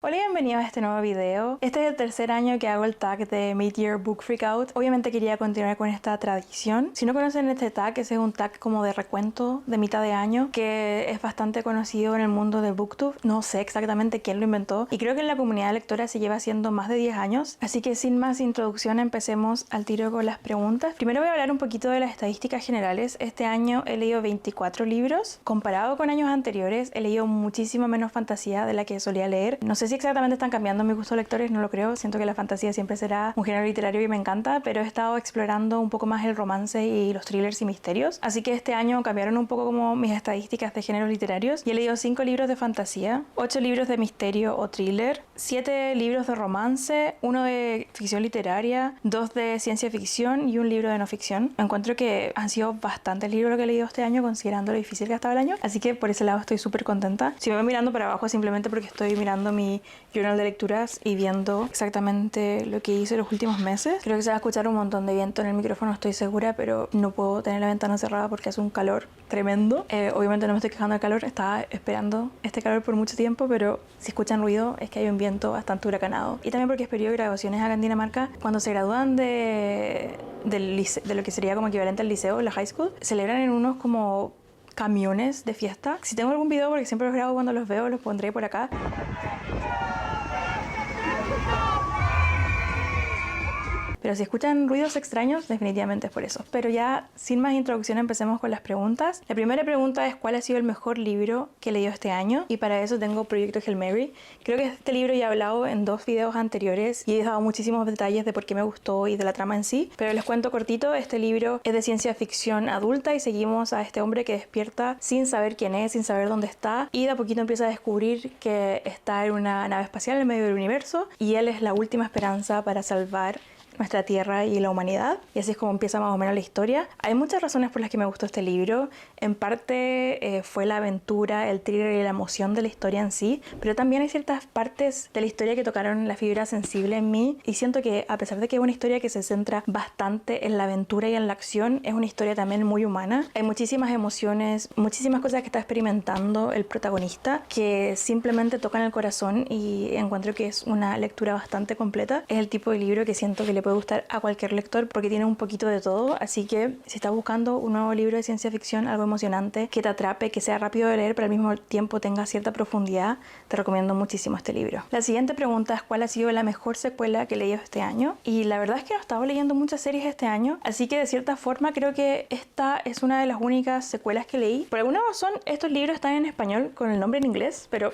Hola y bienvenidos a este nuevo video. Este es el tercer año que hago el tag de Mid-Year Book Freakout. Obviamente quería continuar con esta tradición. Si no conocen este tag, ese es un tag como de recuento de mitad de año que es bastante conocido en el mundo del booktube. No sé exactamente quién lo inventó y creo que en la comunidad lectora se lleva haciendo más de 10 años. Así que sin más introducción empecemos al tiro con las preguntas. Primero voy a hablar un poquito de las estadísticas generales. Este año he leído 24 libros. Comparado con años anteriores he leído muchísimo menos fantasía de la que solía leer. No sé si exactamente están cambiando mis gustos lectores, no lo creo. Siento que la fantasía siempre será un género literario y me encanta, pero he estado explorando un poco más el romance y los thrillers y misterios. Así que este año cambiaron un poco como mis estadísticas de géneros literarios y he leído 5 libros de fantasía, 8 libros de misterio o thriller, 7 libros de romance, 1 de ficción literaria, 2 de ciencia ficción y un libro de no ficción. Encuentro que han sido bastantes libros lo que he leído este año, considerando lo difícil que ha estado el año, así que por ese lado estoy súper contenta. Si me voy mirando para abajo es simplemente porque estoy mirando mi journal de lecturas y viendo exactamente lo que hice los últimos meses. Creo que se va a escuchar un montón de viento en el micrófono, estoy segura, pero no puedo tener la ventana cerrada porque hace un calor tremendo. Obviamente no me estoy quejando del calor, estaba esperando este calor por mucho tiempo, pero si escuchan ruido es que hay un viento bastante huracanado. Y también porque es periodo de graduaciones acá en Dinamarca. Cuando se gradúan de lo que sería como equivalente al liceo, la high school, celebran en unos como camiones de fiesta. Si tengo algún video, porque siempre los grabo cuando los veo, los pondré por acá. Pero si escuchan ruidos extraños, definitivamente es por eso. Pero ya, sin más introducción, empecemos con las preguntas. La primera pregunta es ¿cuál ha sido el mejor libro que he leído este año? Y para eso tengo Proyecto Hail Mary. Creo que este libro ya he hablado en 2 videos anteriores y he dado muchísimos detalles de por qué me gustó y de la trama en sí. Pero les cuento cortito, este libro es de ciencia ficción adulta y seguimos a este hombre que despierta sin saber quién es, sin saber dónde está. Y de a poquito empieza a descubrir que está en una nave espacial en medio del universo y él es la última esperanza para salvar nuestra tierra y la humanidad, y así es como empieza más o menos la historia. Hay muchas razones por las que me gustó este libro. En parte fue la aventura, el thriller y la emoción de la historia en sí, pero también hay ciertas partes de la historia que tocaron la fibra sensible en mí, y siento que a pesar de que es una historia que se centra bastante en la aventura y en la acción, es una historia también muy humana. Hay muchísimas emociones, muchísimas cosas que está experimentando el protagonista que simplemente tocan el corazón, y encuentro que es una lectura bastante completa. Es el tipo de libro que siento que le puede gustar a cualquier lector porque tiene un poquito de todo, así que si estás buscando un nuevo libro de ciencia ficción, algo emocionante, que te atrape, que sea rápido de leer pero al mismo tiempo tenga cierta profundidad, te recomiendo muchísimo este libro. La siguiente pregunta es ¿cuál ha sido la mejor secuela que he leído este año? Y la verdad es que no he estado leyendo muchas series este año, así que de cierta forma creo que esta es una de las únicas secuelas que leí. Por alguna razón estos libros están en español con el nombre en inglés, pero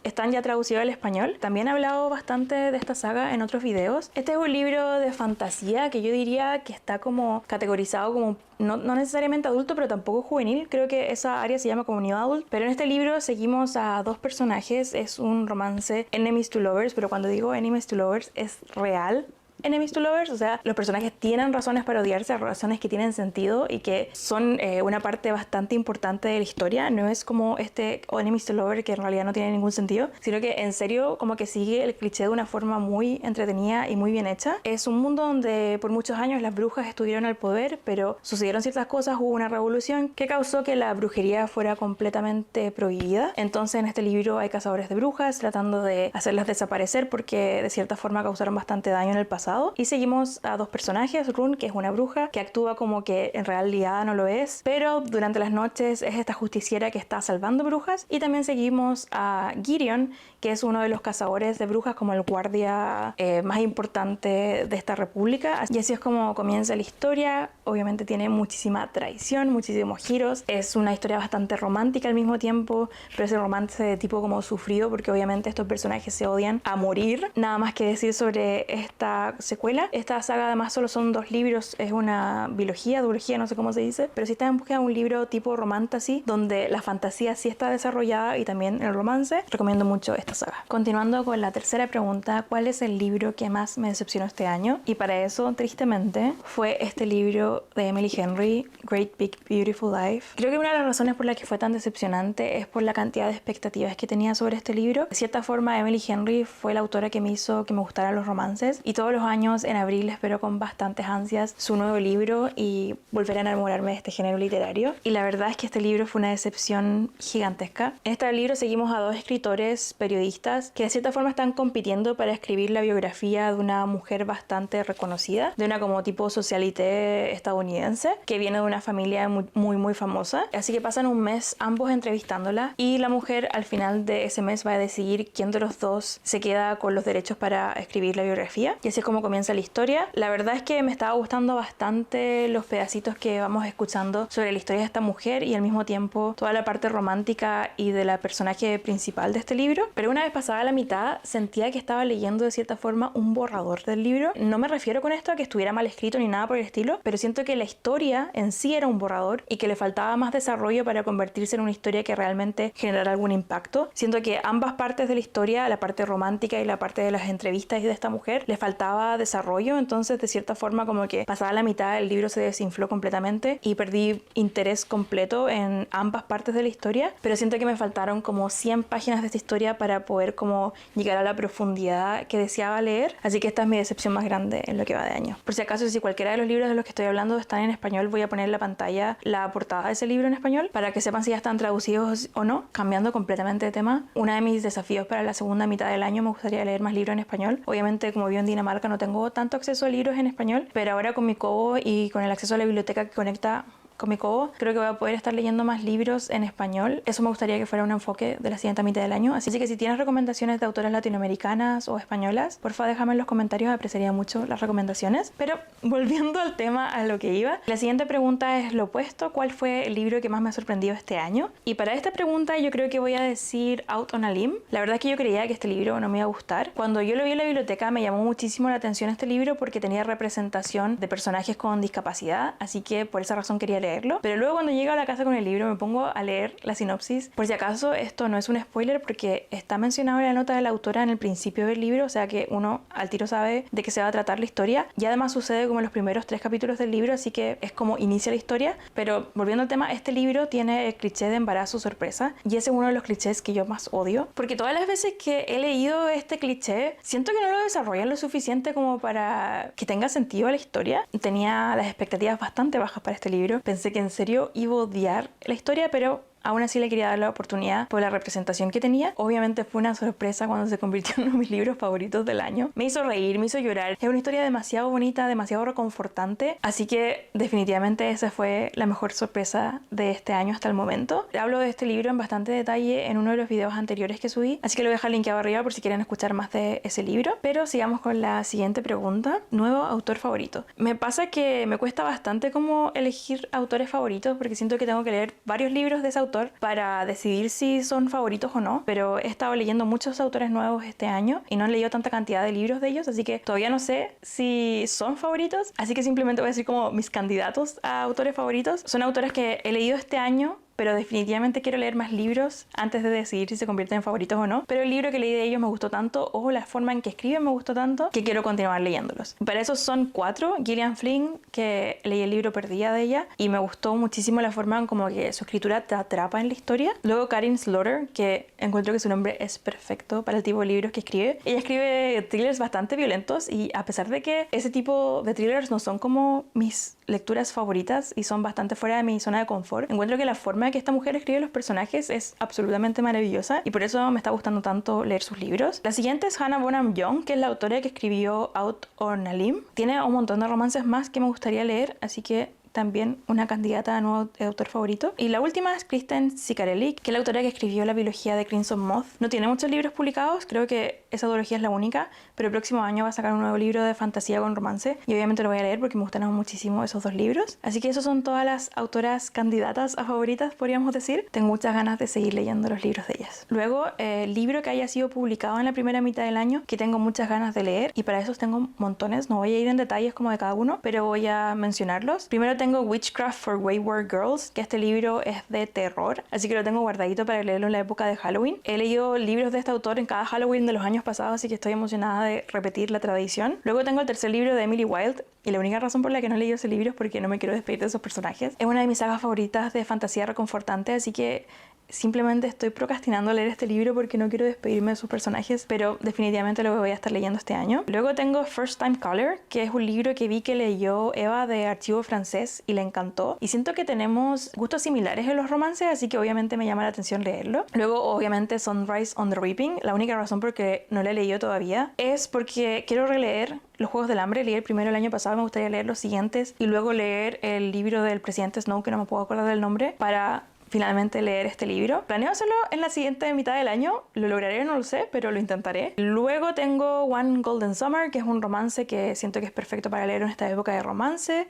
están ya traducidos al español. También he hablado bastante de esta saga en otros videos. Este es un libro de fantasía que yo diría que está como categorizado como no necesariamente adulto, pero tampoco juvenil. Creo que esa área se llama como New Adult. Pero en este libro seguimos a 2 personajes. Es un romance enemies to lovers, pero cuando digo enemies to lovers es real enemies to lovers, o sea, los personajes tienen razones para odiarse, razones que tienen sentido y que son una parte bastante importante de la historia. No es como este enemies to lovers que en realidad no tiene ningún sentido, sino que en serio como que sigue el cliché de una forma muy entretenida y muy bien hecha. Es un mundo donde por muchos años las brujas estuvieron al poder, pero sucedieron ciertas cosas, hubo una revolución que causó que la brujería fuera completamente prohibida. Entonces en este libro hay cazadores de brujas tratando de hacerlas desaparecer porque de cierta forma causaron bastante daño en el pasado. Y seguimos a 2 personajes, Rune, que es una bruja que actúa como que en realidad no lo es, pero durante las noches es esta justiciera que está salvando brujas. Y también seguimos a Gideon, que es uno de los cazadores de brujas, como el guardia más importante de esta república. Y así es como comienza la historia. Obviamente tiene muchísima traición, muchísimos giros. Es una historia bastante romántica al mismo tiempo, pero es el romance de tipo como sufrido, porque obviamente estos personajes se odian a morir. Nada más que decir sobre esta secuela. Esta saga además solo son 2 libros, es una biología, duología, no sé cómo se dice, pero si estás en busca de un libro tipo romantasy, donde la fantasía sí está desarrollada y también el romance, recomiendo mucho esta saga. Continuando con la tercera pregunta, ¿cuál es el libro que más me decepcionó este año? Y para eso, tristemente, fue este libro de Emily Henry, Great Big Beautiful Life. Creo que una de las razones por las que fue tan decepcionante es por la cantidad de expectativas que tenía sobre este libro. De cierta forma, Emily Henry fue la autora que me hizo que me gustaran los romances, y todos los años, en abril, espero con bastantes ansias su nuevo libro y volver a enamorarme de este género literario. Y la verdad es que este libro fue una decepción gigantesca. En este libro seguimos a dos escritores periodistas que de cierta forma están compitiendo para escribir la biografía de una mujer bastante reconocida, de una como tipo socialité estadounidense, que viene de una familia muy famosa. Así que pasan un mes ambos entrevistándola y la mujer al final de ese mes va a decidir quién de los dos se queda con los derechos para escribir la biografía. Y así es como comienza la historia. La verdad es que me estaba gustando bastante los pedacitos que vamos escuchando sobre la historia de esta mujer y al mismo tiempo toda la parte romántica y de la personaje principal de este libro. Pero una vez pasada la mitad sentía que estaba leyendo de cierta forma un borrador del libro. No me refiero con esto a que estuviera mal escrito ni nada por el estilo, pero siento que la historia en sí era un borrador y que le faltaba más desarrollo para convertirse en una historia que realmente generara algún impacto. Siento que ambas partes de la historia, la parte romántica y la parte de las entrevistas de esta mujer, le faltaba desarrollo, entonces de cierta forma como que pasada la mitad el libro se desinfló completamente y perdí interés completo en ambas partes de la historia, pero siento que me faltaron como 100 páginas de esta historia para poder como llegar a la profundidad que deseaba leer, así que esta es mi decepción más grande en lo que va de año. Por si acaso, si cualquiera de los libros de los que estoy hablando están en español, voy a poner en la pantalla la portada de ese libro en español para que sepan si ya están traducidos o no. Cambiando completamente de tema, uno de mis desafíos para la segunda mitad del año me gustaría leer más libros en español. Obviamente, como vivo en Dinamarca, no tengo tanto acceso a libros en español, pero ahora con mi Kobo y con el acceso a la biblioteca que conecta con mi Kobo, creo que voy a poder estar leyendo más libros en español. Eso me gustaría que fuera un enfoque de la siguiente mitad del año. Así que si tienes recomendaciones de autoras latinoamericanas o españolas, porfa déjame en los comentarios, apreciaría mucho las recomendaciones. Pero volviendo al tema, a lo que iba, la siguiente pregunta es lo opuesto. ¿Cuál fue el libro que más me ha sorprendido este año? Y para esta pregunta yo creo que voy a decir Out on a Limb. La verdad es que yo creía que este libro no me iba a gustar. Cuando yo lo vi en la biblioteca me llamó muchísimo la atención este libro porque tenía representación de personajes con discapacidad, así que por esa razón quería leerlo. Pero luego cuando llego a la casa con el libro me pongo a leer la sinopsis. Por si acaso esto no es un spoiler porque está mencionado en la nota de la autora en el principio del libro, o sea que uno al tiro sabe de qué se va a tratar la historia. Y además sucede como en los primeros 3 capítulos del libro, así que es como inicia la historia. Pero volviendo al tema, este libro tiene el cliché de embarazo sorpresa y ese es uno de los clichés que yo más odio, porque todas las veces que he leído este cliché siento que no lo desarrollan lo suficiente como para que tenga sentido la historia. Tenía las expectativas bastante bajas para este libro, pensé que en serio iba a odiar la historia, pero aún así le quería dar la oportunidad por la representación que tenía. Obviamente fue una sorpresa cuando se convirtió en uno de mis libros favoritos del año. Me hizo reír, me hizo llorar. Es una historia demasiado bonita, demasiado reconfortante. Así que definitivamente esa fue la mejor sorpresa de este año hasta el momento. Hablo de este libro en bastante detalle en uno de los videos anteriores que subí. Así que lo voy a dejar linkeado arriba por si quieren escuchar más de ese libro. Pero sigamos con la siguiente pregunta. Nuevo autor favorito. Me pasa que me cuesta bastante como elegir autores favoritos porque siento que tengo que leer varios libros de ese autor para decidir si son favoritos o no, pero he estado leyendo muchos autores nuevos este año y no he leído tanta cantidad de libros de ellos, así que todavía no sé si son favoritos, así que simplemente voy a decir como mis candidatos a autores favoritos. Son autores que he leído este año, pero definitivamente quiero leer más libros antes de decidir si se convierten en favoritos o no. Pero el libro que leí de ellos me gustó tanto, o la forma en que escriben me gustó tanto, que quiero continuar leyéndolos. Para eso son 4. Gillian Flynn, que leí el libro Perdida de ella, y me gustó muchísimo la forma en como que su escritura te atrapa en la historia. Luego Karin Slaughter, que encuentro que su nombre es perfecto para el tipo de libros que escribe. Ella escribe thrillers bastante violentos y a pesar de que ese tipo de thrillers no son como mis lecturas favoritas y son bastante fuera de mi zona de confort, encuentro que la forma que esta mujer escribe los personajes es absolutamente maravillosa y por eso me está gustando tanto leer sus libros. La siguiente es Hannah Bonham Young, que es la autora que escribió Out on a Limb. Tiene un montón de romances más que me gustaría leer, así que también una candidata a nuevo autor favorito. Y la última es Kristen Ciccarelli, que es la autora que escribió la biología de Crimson Moth. No tiene muchos libros publicados, creo que esa duología es la única, pero el próximo año va a sacar un nuevo libro de fantasía con romance y obviamente lo voy a leer porque me gustaron muchísimo esos 2 libros. Así que esas son todas las autoras candidatas a favoritas, podríamos decir. Tengo muchas ganas de seguir leyendo los libros de ellas. Luego, el libro que haya sido publicado en la primera mitad del año, que tengo muchas ganas de leer, y para esos tengo montones. No voy a ir en detalles como de cada uno, pero voy a mencionarlos. Primero tengo Witchcraft for Wayward Girls, que este libro es de terror, así que lo tengo guardadito para leerlo en la época de Halloween. He leído libros de este autor en cada Halloween de los años pasados, así que estoy emocionada de repetir la tradición. Luego tengo el tercer libro de Emily Wilde, y la única razón por la que no he leído ese libro es porque no me quiero despedir de esos personajes. Es una de mis sagas favoritas de fantasía reconfortante, así que simplemente estoy procrastinando leer este libro porque no quiero despedirme de sus personajes, pero definitivamente lo voy a estar leyendo este año. Luego tengo First Time Caller, que es un libro que vi que leyó Eva de Archivo Francés y le encantó. Y siento que tenemos gustos similares en los romances, así que obviamente me llama la atención leerlo. Luego, obviamente, Sunrise on the Reaping. La única razón por que no lo he leído todavía es porque quiero releer Los Juegos del Hambre. Leí el primero el año pasado, me gustaría leer los siguientes y luego leer el libro del presidente Snow, que no me puedo acordar del nombre, para finalmente leer este libro. Planeo hacerlo en la siguiente mitad del año. Lo lograré, no lo sé, pero lo intentaré. Luego tengo One Golden Summer, que es un romance que siento que es perfecto para leer en esta época de romance.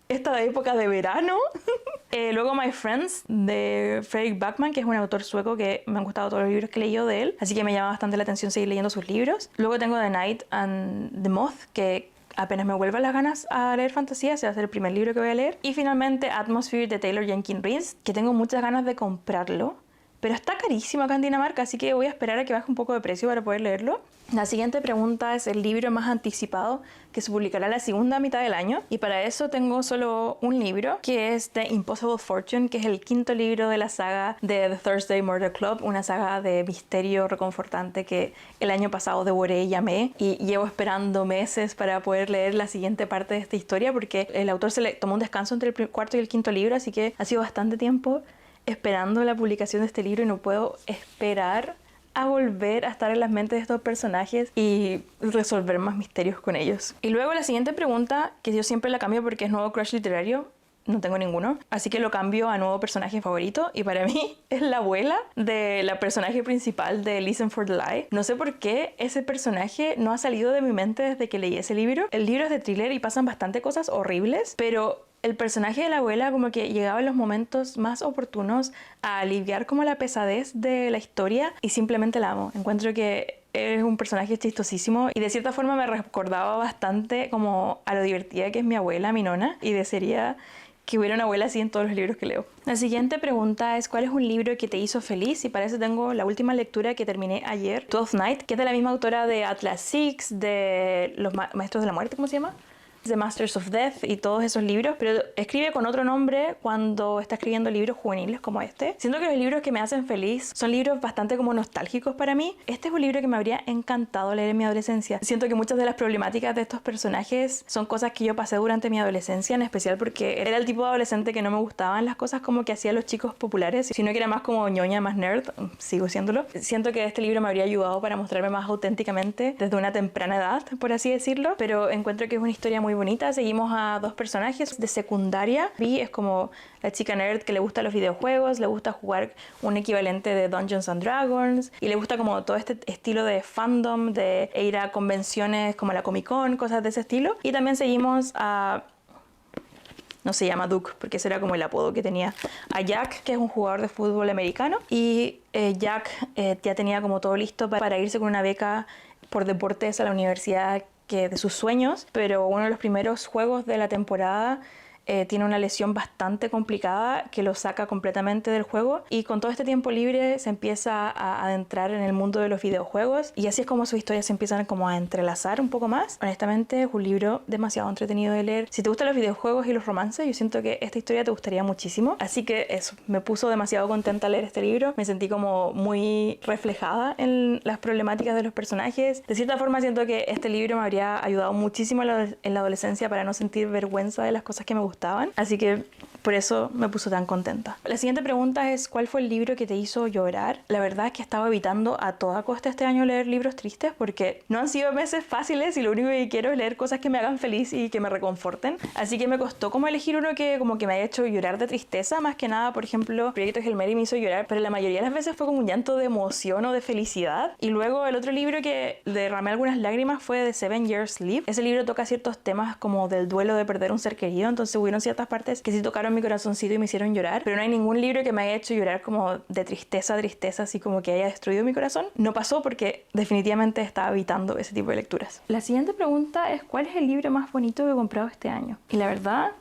Esta época de verano. Luego My Friends, de Fredrik Backman, que es un autor sueco que me han gustado todos los libros que he leído de él, así que me llama bastante la atención seguir leyendo sus libros. Luego tengo The Night and the Moth, que apenas me vuelvan las ganas a leer fantasía, ese va a ser el primer libro que voy a leer. Y finalmente Atmosphere, de Taylor Jenkins Reid, que tengo muchas ganas de comprarlo, pero está carísimo acá en Dinamarca, así que voy a esperar a que baje un poco de precio para poder leerlo. La siguiente pregunta es el libro más anticipado que se publicará la segunda mitad del año, y para eso tengo solo un libro, que es The Impossible Fortune, que es el quinto libro de la saga de The Thursday Murder Club, una saga de misterio reconfortante que el año pasado devoré y amé, y llevo esperando meses para poder leer la siguiente parte de esta historia, porque el autor se le tomó un descanso entre el cuarto y el quinto libro, así que ha sido bastante tiempo esperando la publicación de este libro y no puedo esperar a volver a estar en las mentes de estos personajes y resolver más misterios con ellos. Y luego la siguiente pregunta, que yo siempre la cambio porque es nuevo crush literario, no tengo ninguno, así que lo cambio a nuevo personaje favorito, y para mí es la abuela de la personaje principal de Listen for the Lie. No sé por qué ese personaje no ha salido de mi mente desde que leí ese libro. El libro es de thriller y pasan bastante cosas horribles, pero el personaje de la abuela como que llegaba en los momentos más oportunos a aliviar como la pesadez de la historia, y simplemente la amo. Encuentro que es un personaje chistosísimo y de cierta forma me recordaba bastante como a lo divertida que es mi abuela, mi nona, y desearía que hubiera una abuela así en todos los libros que leo. La siguiente pregunta es ¿cuál es un libro que te hizo feliz? Y para eso tengo la última lectura que terminé ayer, Twelfth Night, que es de la misma autora de Atlas Six, de Los Maestros de la Muerte, ¿cómo se llama? The Masters of Death y todos esos libros, pero escribe con otro nombre cuando está escribiendo libros juveniles como este. Siento que los libros que me hacen feliz son libros bastante como nostálgicos para mí. Este es un libro que me habría encantado leer en mi adolescencia. Siento que muchas de las problemáticas de estos personajes son cosas que yo pasé durante mi adolescencia, en especial porque era el tipo de adolescente que no me gustaban las cosas como que hacían los chicos populares, sino que era más como ñoña, más nerd. Sigo siéndolo. Siento que este libro me habría ayudado para mostrarme más auténticamente desde una temprana edad, por así decirlo, pero encuentro que es una historia muy bonita. Seguimos a dos personajes de secundaria. Vi es como la chica nerd que le gusta los videojuegos, le gusta jugar un equivalente de Dungeons and Dragons y le gusta como todo este estilo de fandom, de ir a convenciones como la Comic Con, cosas de ese estilo. Y también seguimos a... no se llama Duke, porque ese era como el apodo que tenía. A Jack, que es un jugador de fútbol americano. Y Jack ya tenía como todo listo para irse con una beca por deportes a la universidad de sus sueños, pero uno de los primeros juegos de la temporada tiene una lesión bastante complicada que lo saca completamente del juego, y con todo este tiempo libre se empieza a adentrar en el mundo de los videojuegos, y así es como sus historias se empiezan como a entrelazar un poco más. Honestamente es un libro demasiado entretenido de leer. Si te gustan los videojuegos y los romances, yo siento que esta historia te gustaría muchísimo, así que eso, me puso demasiado contenta leer este libro. Me sentí como muy reflejada en las problemáticas de los personajes. De cierta forma siento que este libro me habría ayudado muchísimo en la adolescencia para no sentir vergüenza de las cosas que me gustaban, así que por eso me puso tan contenta. La siguiente pregunta es ¿cuál fue el libro que te hizo llorar? La verdad es que he estado evitando a toda costa este año leer libros tristes porque no han sido meses fáciles y lo único que quiero es leer cosas que me hagan feliz y que me reconforten, así que me costó como elegir uno que como que me haya hecho llorar de tristeza. Más que nada, por ejemplo, Proyecto Hail Mary me hizo llorar, pero la mayoría de las veces fue como un llanto de emoción o de felicidad. Y luego el otro libro que derramé algunas lágrimas fue The 7 Years Sleep. Ese libro toca ciertos temas como del duelo de perder un ser querido, entonces hubieron ciertas partes que sí tocaron mi corazoncito y me hicieron llorar, pero no hay ningún libro que me haya hecho llorar como de tristeza, así como que haya destruido mi corazón. No pasó porque definitivamente estaba evitando ese tipo de lecturas. La siguiente pregunta es ¿cuál es el libro más bonito que he comprado este año? Y la verdad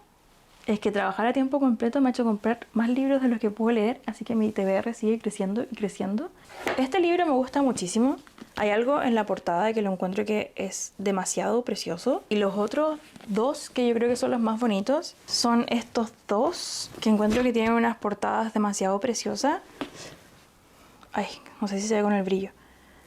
es que trabajar a tiempo completo me ha hecho comprar más libros de los que puedo leer, así que mi TBR sigue creciendo y creciendo. Este libro me gusta muchísimo. Hay algo en la portada que lo encuentro que es demasiado precioso. Y los otros dos que yo creo que son los más bonitos son estos dos que encuentro que tienen unas portadas demasiado preciosas. Ay, no sé si se ve con el brillo.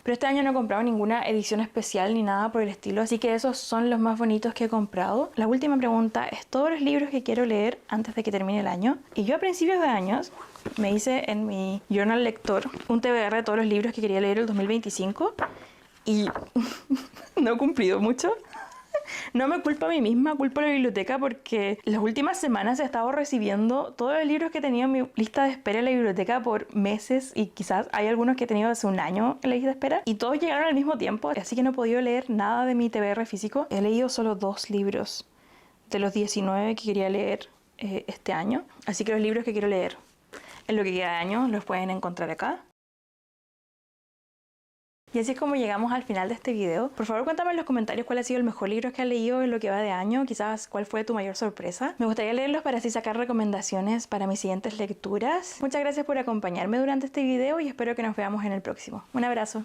Pero este año no he comprado ninguna edición especial ni nada por el estilo, así que esos son los más bonitos que he comprado. La última pregunta es todos los libros que quiero leer antes de que termine el año. Y yo a principios de años me hice en mi journal lector un TBR de todos los libros que quería leer el 2025 y no he cumplido mucho. No me culpo a mí misma, culpo a la biblioteca porque las últimas semanas he estado recibiendo todos los libros que he tenido en mi lista de espera en la biblioteca por meses y quizás hay algunos que he tenido hace un año en la lista de espera y todos llegaron al mismo tiempo, así que no he podido leer nada de mi TBR físico. He leído solo 2 libros de los 19 que quería leer este año, así que los libros que quiero leer en lo que queda de año los pueden encontrar acá. Y así es como llegamos al final de este video. Por favor, cuéntame en los comentarios cuál ha sido el mejor libro que has leído en lo que va de año. Quizás cuál fue tu mayor sorpresa. Me gustaría leerlos para así sacar recomendaciones para mis siguientes lecturas. Muchas gracias por acompañarme durante este video y espero que nos veamos en el próximo. Un abrazo.